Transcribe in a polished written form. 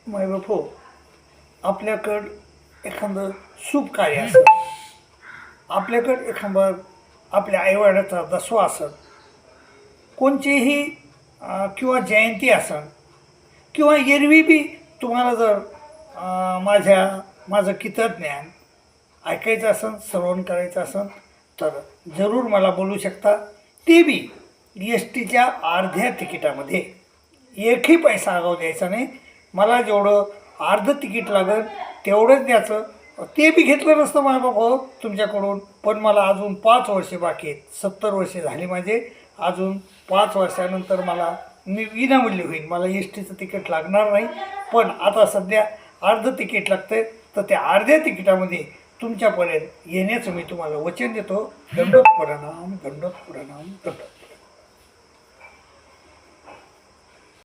मायबाप हो, आपल्याकडं एखादं शुभ कार्य असेल, आपल्याकडं एखादं आपल्या आईवडिलाचा दसवा असेल, कोणचीही किंवा जयंती असेल किंवा एरवी बी तुम्हाला जर माझं कितज्ञान ऐकायचं असेल, श्रवण करायचं असेल तर जरूर मला बोलू शकता. ते बी एस टीच्या अर्ध्या तिकिटामध्ये एकही पैसा आगाऊ द्यायचा नाही. मला जेवढं अर्धं तिकीट लागेल तेवढंच द्यायचं. ते बी घेतलं नसतं माझ्या बाबा तुमच्याकडून, पण मला अजून 5 वर्षे बाकी आहेत. 70 वर्षे झाली माझे. अजून 5 वर्षानंतर मला विनामूल्य होईल, मला एस टीचं तिकीट लागणार नाही. पण आता सध्या अर्धं तिकीट लागतं, तर त्या अर्ध्या तिकिटामध्ये तुमच्यापर्यंत येण्याचं मी तुम्हाला वचन देतो. दंडोत प्रणाम, दंडोत प्रणाम, दंडोत.